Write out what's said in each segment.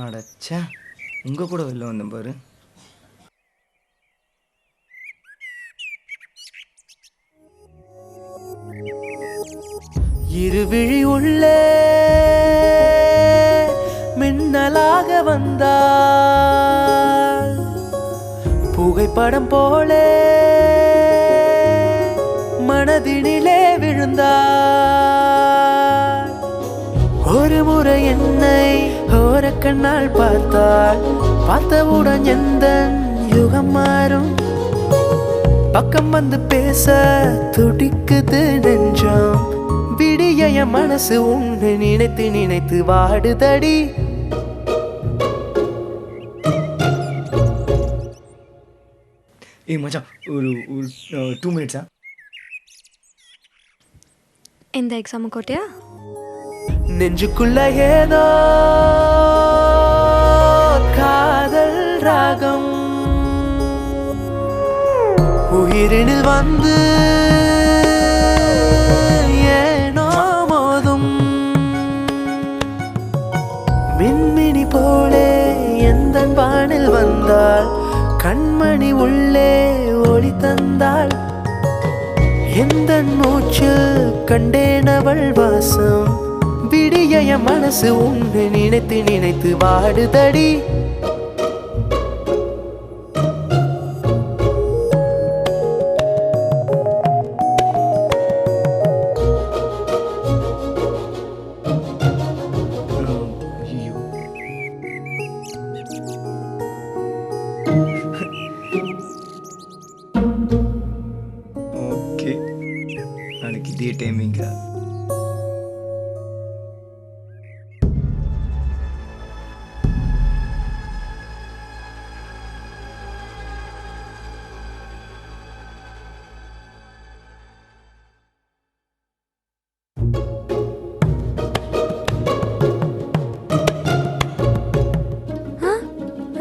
அடச்சா உங்க கூட வெளில வந்தேன் பாரு. இருவிழி உள்ளே மின்னலாக வந்தால் புகைப்படம் போலே மனதினிலே விழுந்தாள். ஒரு முறை என்னை ஓரக்கண்ணால் பார்த்தாள். பார்த்தவுடன் எந்த யுகம் மாறும். பக்கம் வந்து பேச துடிக்குது நெஞ்சம். விடிய என் மனசு உன்னை நினைத்து நினைத்து வாடுதடி. ஏய் மச்சான், ஒரு 2 மினிட்ஸா? இந்த எக்ஸாம் கோட்டையா? நெஞ்சுக்குள்ள ஏதோ காதல் ராகம் உயிரினில் வந்து ஏனோ மோதும். மின்மினி போலே எந்த வானில் வந்தாள். கண்மணி உள்ளே ஒளி தந்தாள். எந்த மூச்சில் கண்டேன் அவள் வாசம். விடிய என் மனசு உன்னை நினைத்து நினைத்து வாடுதடி. ஓகே, நாளைக்கு இதே டைமிங்கா?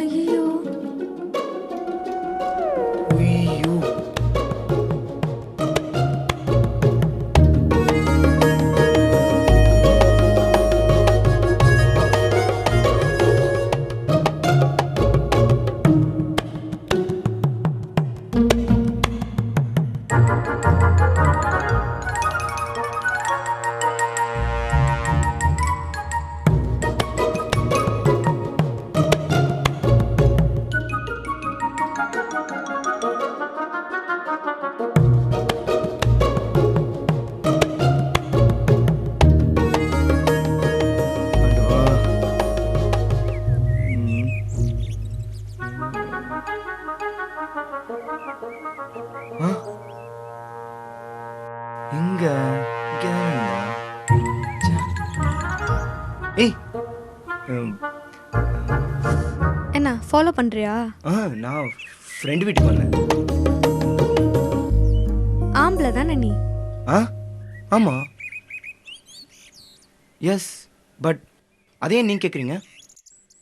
ஐயோ, ஐயோ, எங்க ஏய், என்ன ஃபாலோ பண்றியா? நான் ஃப்ரெண்ட் வீட்டுக்கு வந்தேன். ஆம்பளை தானே நீ? ஆமா, எஸ். பட் அதே நீங்க கேக்குறீங்க?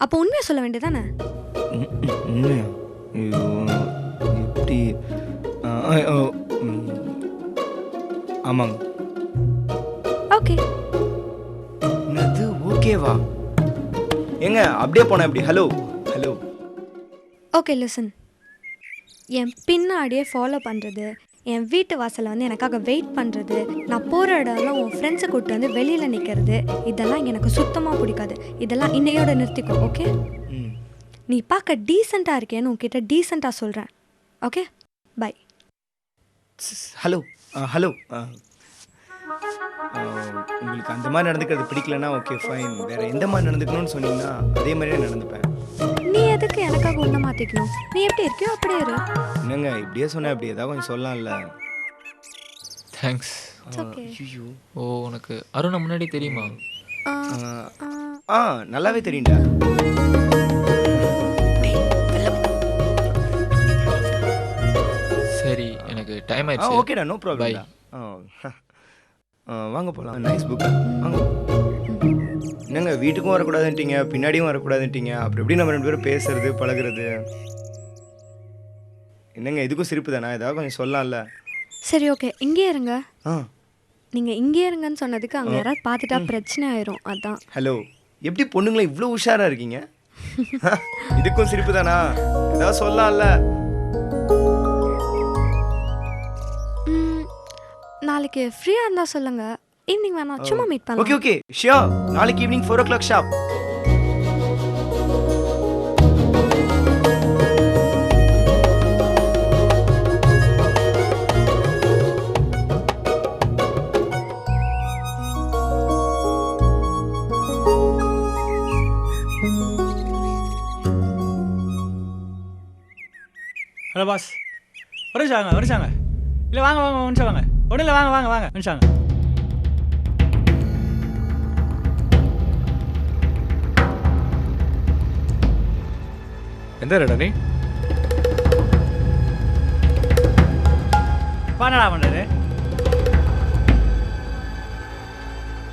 அப்போ உண்மையை சொல்ல வேண்டியதானே? உண்மையா? ஐயோ, எப்படி? ஆமாங்க. ஓகே. என்னது ஓகேவா? ஏங்க அப்படியே போனா எப்படி? Hello hello. ஓகே லிசன், என் பின்னாடியே ஃபாலோ பண்ணுறது, என் வீட்டு வாசலில் வந்து எனக்காக வெயிட் பண்ணுறது, நான் போகிற இடம்லாம் உன் ஃப்ரெண்ட்ஸை கூப்பிட்டு வந்து வெளியில் நிற்கிறது, இதெல்லாம் எனக்கு சுத்தமாக பிடிக்காது. இதெல்லாம் இன்னையோட நிறுத்திக்கோ, ஓகே? நீ பார்க்க டீசெண்டாக இருக்கேன்னு உன்கிட்ட டீசெண்டாக சொல்கிறேன், ஓகே? பை. ஹலோ ஹலோ உங்களுக்கு அந்த மாதிரி நடந்துக்கிறது பிடிக்கலன்னா ஓகே ஃபைன். வேற எந்த மாதிரி நடந்துக்கணும்னு சொன்னீங்கன்னா அதே மாதிரியே நடந்துப்பேன். நீ எதுக்கு எனக்காக ஒன்றை மாற்றிக்கணும்? நீ எப்படி இருக்கியோ அப்படியே இரு. என்னங்க இப்படியே சொன்னேன், அப்படி ஏதாவது கொஞ்சம் சொல்லலாம்ல. தேங்க்ஸ். ஓகே. ஐயோ. ஓ உனக்கு அருணை முன்னாடி தெரியுமா? நல்லாவே தெரியும்டா. சரி எனக்கு டைம் ஆயிடுச்சு. ஓகேடா, நோ ப்ராப்ளம். வாங்க போகலாம். Nice book. வாங்க. என்னங்க வீட்டுக்கும் வரக்கூடாதுன்ட்டீங்க, பின்னாடியும் வரக்கூடாதுன்ட்டீங்க, அப்புறம் எப்படி நம்ம 2 பேரும் பேசுறது பழகுறது? என்னங்க இதுக்கும் சிரிப்பு தானே? ஏதாவது கொஞ்சம் சொல்லலாம்ல. சரி ஓகே, இங்கே இருங்க. ஆ நீங்கள் இங்கே இருங்கன்னு சொன்னதுக்கு அங்கே யாராவது பார்த்துட்டா பிரச்சனை ஆயிரும், அதான். ஹலோ, எப்படி பொண்ணுங்களே இவ்வளோ உஷாராக இருக்கீங்க? இதுக்கும் சிரிப்பு தானா? ஏதாவது சொல்லலாம்ல. நாளைக்கு ஃப்ரீயாக இருந்தால் சொல்லுங்கள். ஈவினிங் வேணா சும்மா மீட் பண்ணலாம். Okay okay sure. நாளைக்கு evening 4 o'clock shop. Hello boss, ஒரு நிமிஷம் வாங்க. இல்லை வாங்க வாங்க ஒரு நிமிஷம் வாங்க. ஒன்றும் இல்லை, வாங்க வாங்க வாங்க நிமிஷம் வாங்க. எந்த ரெடா நீ? என்னடா பண்ணுறது?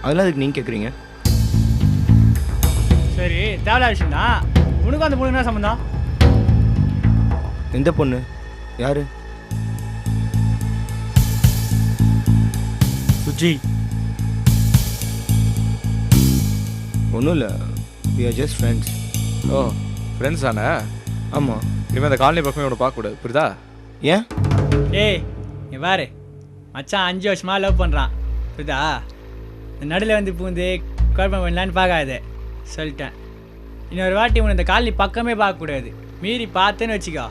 அதெல்லாம் அதுக்கு நீங்கள் கேட்குறீங்க? சரி தேவையில்ல விஷயம் தான். உனக்கும் அந்த பொண்ணுக்கு என்ன சம்மந்தம்? எந்த பொண்ணு? யாரு? சுஜி. ஒன்றும் இல்லை, we are just friends. Oh friends தானே? ஆமாம். இனிமேல் அந்த காலனி பக்கமே உன்னை பார்க்கக்கூடாது, புரியுதா? ஏன்? ஏய் நீ பாரு, மச்சான் 5 வருஷமாக லவ் பண்ணுறான், புரியுதா? இந்த நடுவில் வந்து பூந்து குழப்பம் பண்ணலான்னு பார்க்காது, சொல்லிட்டேன். இன்னொரு வாட்டி உன்னை இந்த காலனி பக்கமே பார்க்கக்கூடாது. மீறி பார்த்தேன்னு வச்சுக்கோ,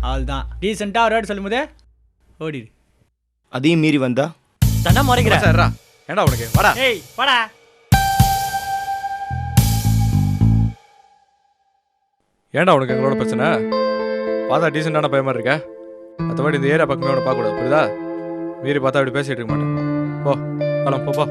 அவள் தான் டீசெண்டாக ஒரு வாட்டி சொல்லும் போதே ஓடிடு. அதையும் மீறி வந்தா? தண்டா முறைக்கிற. சரிடா, ஏன்டா உனக்கு? வாடா. ஏய் வாடா. ஏன்டா உனக்கு எங்களோட பிரச்சனை? பார்த்தா டீசெண்டான பையன் மாதிரி இருக்க. மற்றபடி இந்த ஏரியா பக்கமே உன்னை பார்க்கக்கூடாது, புரியுதா? மீறி பார்த்தா அப்படி பேசிட்டு இருக்க மாட்டேன். போ கிளம்பு, போப்பா.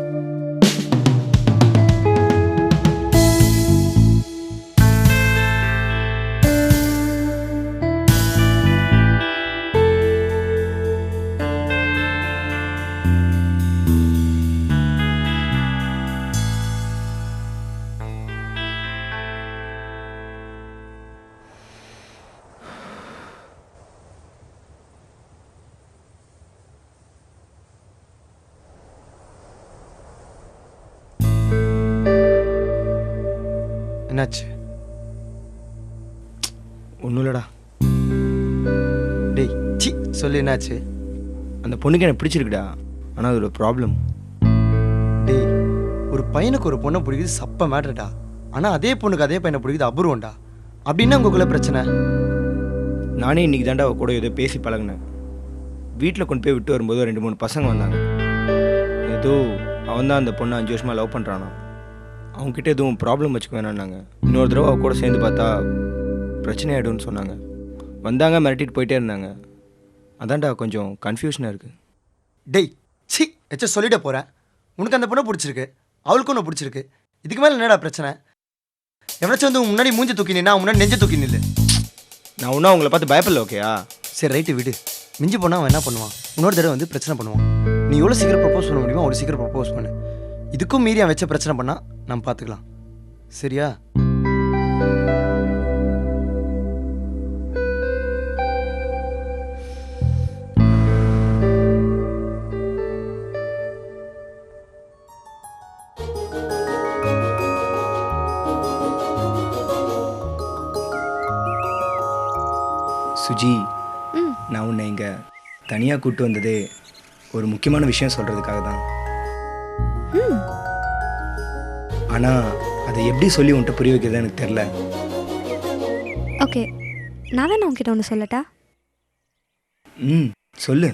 என்னாச்சு? ஒன்றும் இல்லைடா. டேய் சி சொல்லு, என்னாச்சு? அந்த பொண்ணுக்கு எனக்கு பிடிச்சிருக்குடா, ஆனால் அது ஒரு ப்ராப்ளம். டேய், ஒரு பையனுக்கு ஒரு பொண்ணை பிடிக்குது சப்ப மேட்டர்டா. ஆனால் அதே பொண்ணுக்கு அதே பையனை பிடிக்குது அபூர்வம்டா. அப்படின்னா உங்களுக்குள்ள பிரச்சனை? நானே இன்றைக்கி தாண்டா அவ கூட ஏதோ பேசி பழகினேன். வீட்டில் கொண்டு போய் விட்டு வரும்போது 2-3 பசங்க வந்தாங்க. ஏதோ அவன் தான் அந்த பொண்ணை 5 வருஷமாக லவ் பண்ணுறானா. அவங்ககிட்ட எதுவும் ப்ராப்ளம் வச்சுக்க வேணான்னாங்க. இன்னொரு தடவை அவ கூட சேர்ந்து பார்த்தா பிரச்சனை ஆகிடும்னு சொன்னாங்க. வந்தாங்க, மிரட்டிட்டு போயிட்டே இருந்தாங்க. அதான்டா கொஞ்சம் கன்ஃபியூஷனாக இருக்குது. டேய் சி எச்ச சொல்லிட போகிறேன். உனக்கு அந்த பொண்ணை பிடிச்சிருக்கு, அவளுக்கு ஒன்று பிடிச்சிருக்கு. இதுக்கு மேலே என்னடா பிரச்சனை? எவனாச்சும் வந்து உன் முன்னாடி மூஞ்சி தூக்கி நின்னா முன்னாடி நெஞ்சு தூக்கி நில்லு. நான் ஒன்றும் அவங்கள பார்த்து பயப்படல, ஓகேயா? சரி ரைட்டு விடு. மிஞ்சி போனால் அவன் என்ன பண்ணுவான்? இன்னொரு தடவை வந்து பிரச்சனை பண்ணுவான். நீ எவ்வளோ சீக்கிரம் ப்ரப்போஸ் பண்ண முடியுமோ அவ்வளோ சீக்கிரம் ப்ரப்போஸ் பண்ணு. இதுக்கும் மீறி அவன் வச்ச பிரச்சனை பண்ணால் நம்ம பார்த்துக்கலாம், சரியா? சுஜி, ம் நான் உன்னை இங்கே தனியாக கூப்பிட்டு வந்ததே ஒரு முக்கியமான விஷயம் சொல்கிறதுக்காக தான். ம் ஆனால் அதை எப்படி சொல்லி உன்கிட்ட புரிய வைக்கிறது எனக்கு தெரில. ஓகே, நான் வேணா உங்ககிட்ட ஒன்று சொல்லட்டா? ம் சொல்லு.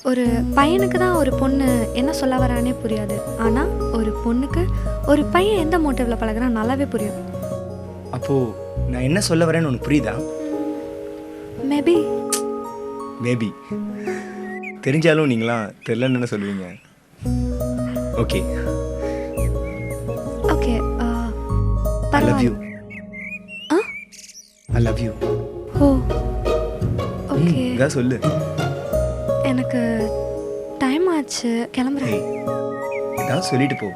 ஒரு பையனுக்கு தான் ஒரு பொண்ணு என்ன சொல்ல வரானே புரியாது, ஆனால் ஒரு பொண்ணுக்கு ஒரு பையன் எந்த மோட்டிவில் பழகுறான் நல்லாவே புரியும். அப்போது நான் என்ன சொல்ல வரேன்னு உனக்கு புரியுதா? மேபி. மேபி தெரிஞ்சாலும் நீங்களாம் தெரிலன்னு சொல்லுவீங்க. Okay okay I love you. Ah I love you. Oh okay. இதான் சொல்லு. எனக்கு டைம் ஆச்சு, கிளம்புறேன். ஏய், இதான் சொல்லிட்டு போ.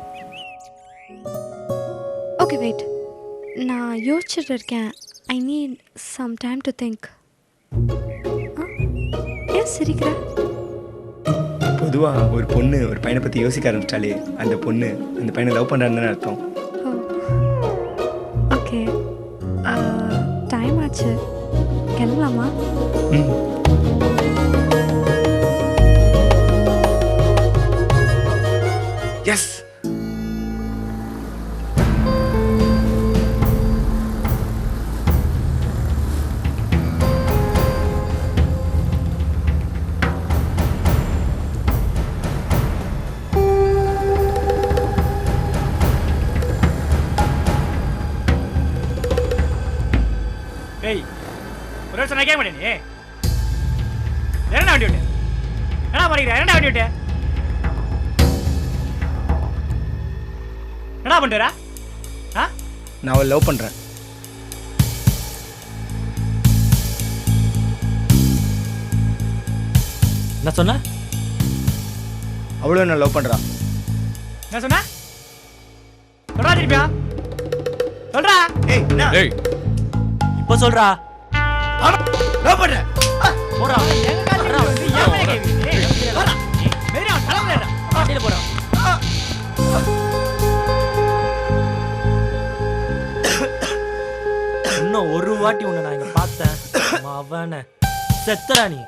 ஓகே வெயிட், நான் யோசிச்சுட்டு இருக்கேன். I need some time to think. ஏன் சிரிக்கிற? பொதுவாக ஒரு பொண்ணு ஒரு பையனை பற்றி யோசிக்க ஆரம்பிச்சிட்டாலே அந்த பொண்ணு அந்த பையனை லவ் பண்ணுறான்னு அர்த்தம். ஓ ஓகே, டைம் ஆச்சு, கிளம்பலாமா? ம். எஸ். ஏய், ஒரு வருஷம் நான் கேட்க மாட்டேன். நீ என்ன வண்டி விட்டு என்ன பண்ணிக்கிற? என்ன வண்டி விட்டு என்ன பண்ணுறா? ஆ நான் அவளை லவ் பண்ணுறேன். என்ன சொன்ன? அவளும் நான் லவ் பண்ணுறான். என்ன சொன்ன? சொல்றா திருப்பியா, சொல்றா. ஏய் என்ன டேய் இப்போ சொல்றா. லவ் பண்ணுறேன். போறா. எங்க காலத்துல வந்து ஏன் மேல கேக்குறீங்க? மேரி அவன் தலைமுறைடா. வண்டியில போறா. இன்னும் ஒரு வாட்டி உன்னை நான் இங்க பார்த்தேன், அவனை செத்தரா நீ.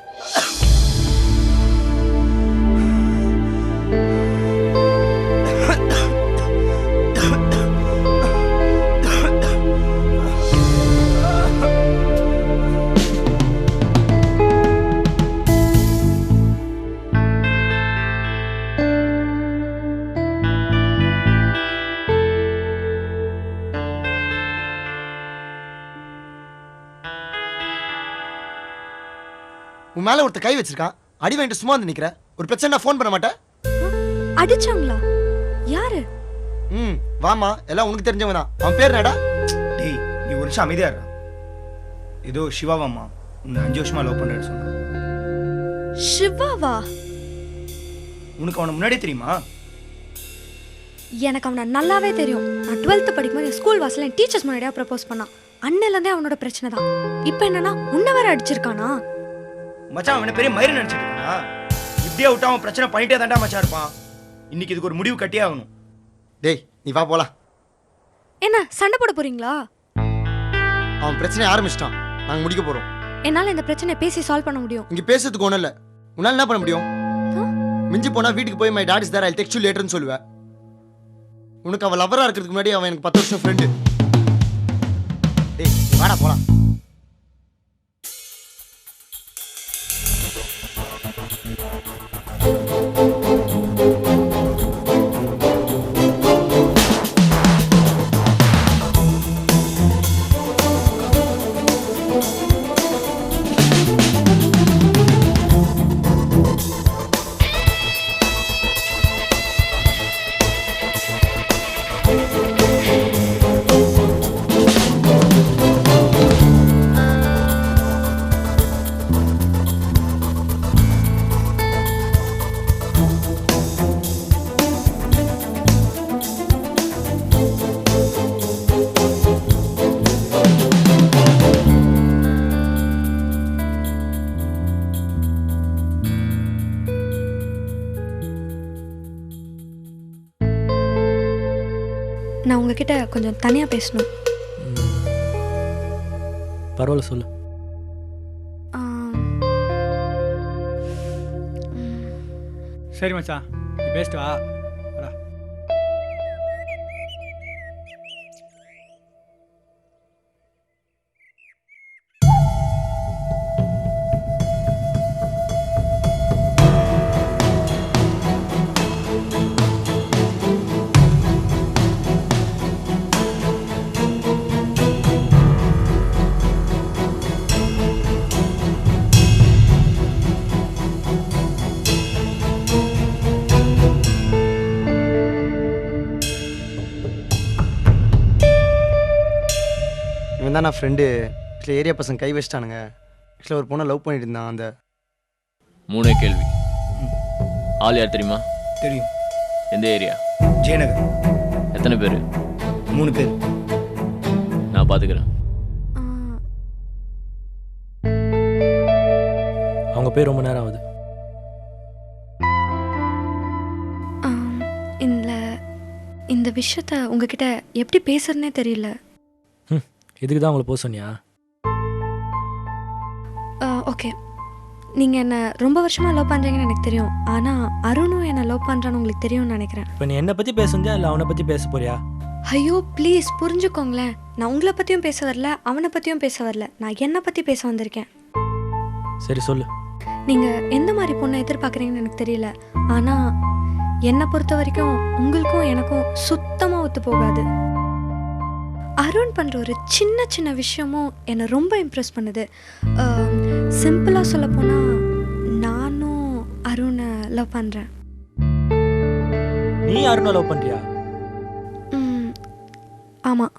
உன் மேலே ஒருத்தர் கை வச்சிருக்கான், அடி வாங்கிட்டு சும்மா வந்து நிற்கிற. ஒரு பிரச்சனை ஃபோன் பண்ண மாட்டேன்? அடிச்சாங்களா? யாரு? ம் வாமா, எல்லாம் உனக்கு தெரிஞ்சவங்க தான். அவன் பேர் என்னடா? டேய் நீ ஒரு நிமிஷம் அமைதியா இருடா. ஏதோ சிவாவாம்மா உன்னை 5 வருஷமா லவ் பண்ணுறேன்னு சொன்னான். சிவாவா? உனக்கு அவனை முன்னாடியே தெரியுமா? எனக்கு அவனை நல்லாவே தெரியும். நான் 12th படிக்கும்போது என் ஸ்கூல் வாசல்ல என் டீச்சர்ஸ் முன்னாடியே ப்ரப்போஸ் பண்ணான். அன்னிலேருந்தே அவனோட பிரச்சனை தான். இப்போ என்னன்னா உன்னை வேற அடிச்சிருக்கானா? மச்சான் அவனை பெரிய மயிறு நினச்சிட்டு இருக்கானா? இப்படியே விட்டா அவன் பிரச்சனை பண்ணிட்டே தாண்டா மச்சான் இருப்பான். இன்னைக்கு இதுக்கு ஒரு முடிவு கட்டியே ஆகணும். டேய் நீ வா போலாம். என்ன சண்டை போட போறீங்களா? அவன் பிரச்சனையை ஆரம்பிச்சிட்டான், நாங்கள் முடிக்க போகிறோம். என்னால் இந்த பிரச்சனையை பேசி சால்வ் பண்ண முடியும். இங்கே பேசுறதுக்கு ஒன்றும் இல்லை. உன்னால் என்ன பண்ண முடியும்? ஆ? மிஞ்சி போனால் வீட்டுக்கு போய் my dad is there, I text you லேட்டர்னு சொல்லுவேன். உனக்கு அவள் லவராக இருக்கிறதுக்கு முன்னாடி அவன் எனக்கு 10 வருஷம் ஃப்ரெண்டு. டேய் நீ வாடா போலாம். நான் உங்ககிட்ட கொஞ்சம் தனியாக பேசணும். பரவாயில்ல சொல்லு. சரி மச்சான், நீ பேசிட்டு வா. வரா. இவன் தான் நான் ஃப்ரெண்டு. ஆக்சுவலி ஏரியா பசங்க கை வச்சிட்டானுங்க. ஆக்சுவலாக ஒரு பொண்ணை லவ் பண்ணிட்டு இருந்தான். அந்த 3 கேள்வி. ஆள் யார் தெரியுமா? தெரியும். எந்த ஏரியா? ஜெயநகர். எத்தனை பேர்? 3 பேர். நான் பார்த்துக்கிறேன். அவங்க பேர் ரொம்ப நேரம் ஆகுது. இந்த விஷயத்த உங்ககிட்ட எப்படி பேசுறதுனே தெரியல. இதுக்கு தான் உங்களை போக சொன்னியா? ஓகே, நீங்கள் என்னை ரொம்ப வருஷமாக லவ் பண்ணுறீங்கன்னு எனக்கு தெரியும். ஆனால் அருணும் என்னை லவ் பண்ணுறான்னு உங்களுக்கு தெரியும்னு நினைக்கிறேன். இப்போ நீ என்னை பற்றி பேசுந்தியா இல்லை அவனை பற்றி பேச போறியா? ஐயோ ப்ளீஸ் புரிஞ்சுக்கோங்களேன். நான் உங்களை பற்றியும் பேச வரல, அவனை பற்றியும் பேச வரல. நான் என்னை பற்றி பேச வந்திருக்கேன். சரி சொல்லு. நீங்கள் எந்த மாதிரி பொண்ணை எதிர்பார்க்குறீங்கன்னு எனக்கு தெரியல. ஆனால் என்னை பொறுத்த வரைக்கும் உங்களுக்கும் எனக்கும் சுத்தமாக ஒத்து போகாது. அருண் பண்ணுற ஒரு சின்ன சின்ன விஷயமும் என்னை ரொம்ப இம்ப்ரெஸ் பண்ணுது. சிம்பிளாக சொல்ல போனால் நானும் அருணை லவ் பண்ணுறேன். நீ அருணை லவ் பண்ணுறியா? ஆமாம்.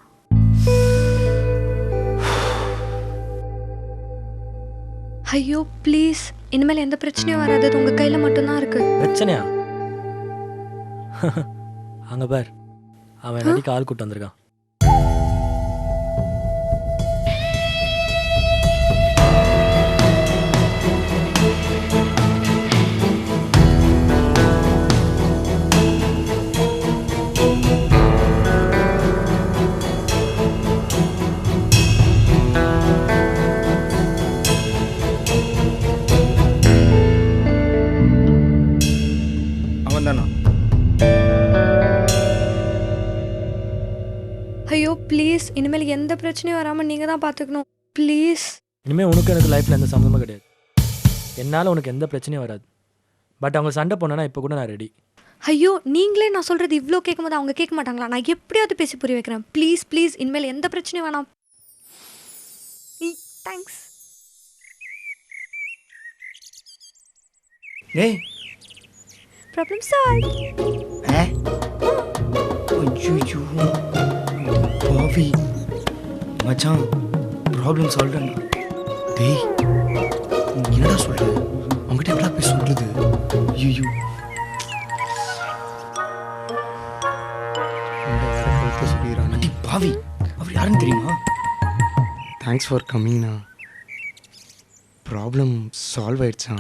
ஐயோ ப்ளீஸ், இனிமேல் எந்த பிரச்சனையும் வராது. அது உங்கள் கையில் மட்டும்தான் இருக்குது. பிரச்சனையா? அங்கே பார், அவன் நடிக்க ஆள் கூட்டு வந்திருக்கான். அவன் தானா? ஐயோ ப்ளீஸ், இனிமேல் எந்த பிரச்சனையும் வராமல் நீங்கள் தான் பார்த்துக்கணும் ப்ளீஸ். இனிமேல் உனக்கு எனக்கு லைஃப்பில் எந்த சம்மந்தமும் கிடையாது. என்னால் உனக்கு எந்த பிரச்சனையும் வராது. பட் அவங்க சண்டை போனேன்னா இப்போ கூட நான் ரெடி. ஐயோ நீங்களே நான் சொல்கிறது இவ்வளோ கேட்கும்போது அவங்க கேட்க மாட்டாங்களா? நான் எப்படியாவது பேசி புரிய வைக்கிறேன். ப்ளீஸ் ப்ளீஸ், இனிமேல் எந்த பிரச்சனையும் வேணாம். தேங்க்ஸ். ஏய் ப்ராப்ளம் சால்வ். ஐயோ பாவி மச்சான், ப்ராப்ளம் சால்வ்டா. டேய் என்னடா சொல்ற? அவங்ககிட்ட எப்படா போய் சொல்றது? ஐயோ அடி பாவி, அவர் யாருன்னு தெரியுமா? தேங்க்ஸ் ஃபார் கம்மிங்ண்ணா. ப்ராப்ளம் சால்வ் ஆயிடுச்சா?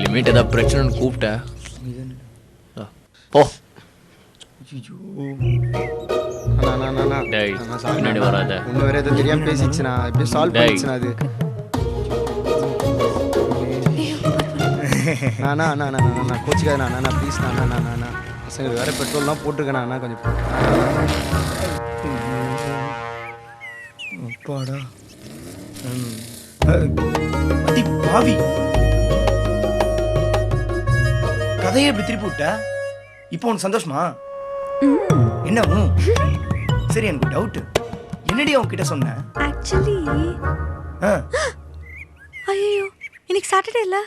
லிமிட் ஏதாவது பிரச்சனைன்னு கூப்பிட்டேன் போ. டேய், பின்னாடி வராத. ஒன்று வேற எதுவும் தெரியாமல் பேசிடுச்சுண்ணா. எப்படி சால்வ் பண்ணிடுச்சுண்ணா அது? அண்ணா அண்ணா அண்ணா அண்ணா கோச்சிக்காதுண்ணா. அண்ணா ப்ளீஸ் அண்ணா அண்ணா அண்ணா அண்ணா பசங்க வேறு பெட்ரோல்லாம் போட்டிருக்கேண்ணா. அண்ணா கொஞ்சம் அப்பாடா. அடி பாவி, கதையை எப்படி திருப்பி விட்ட? இப்போ உனக்கு சந்தோஷமா? என்ன? சரி, எனக்கு டவுட். என்னடி அவங்க கிட்ட சொன்ன? ஆக்சுவலி ஐயோ இன்னைக்கு சாட்டர்டே இல்லை?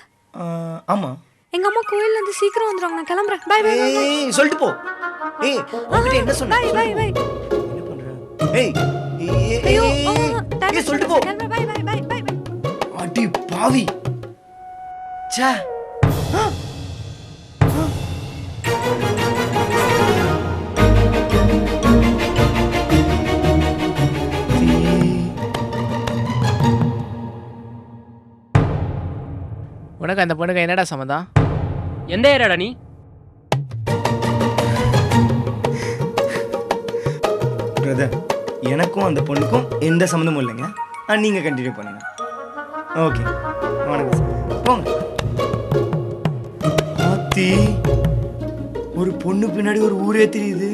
ஆமா. எங்கள் அம்மா கோயிலேருந்து சீக்கிரம் வந்துடுவாங்க. நான் கிளம்புறேன். Bye bye. ஏய் சொல்லிட்டு போ. ஏய் உன்கிட்ட என்ன சொன்ன? Bye bye bye. என்ன பண்ற? ஏய் ஐயோ ஏய் சொல்லிட்டு போ. Bye bye bye bye bye. அடி பாவி. ச்சே. உனக்கு அந்த பொண்ணுக்கு என்னடா சம்மந்தம்? எந்த ஏரியாடா நீ? பிரதர், எனக்கும் அந்த பொண்ணுக்கும் எந்த சம்மந்தமும் இல்லைங்க. நீங்கள் கண்டினியூ பண்ணுங்க. ஓகே, வணக்கம் சார். போங்க. ஆத்தி, ஒரு பொண்ணு பின்னாடி ஒரு ஊரே தெரியுது.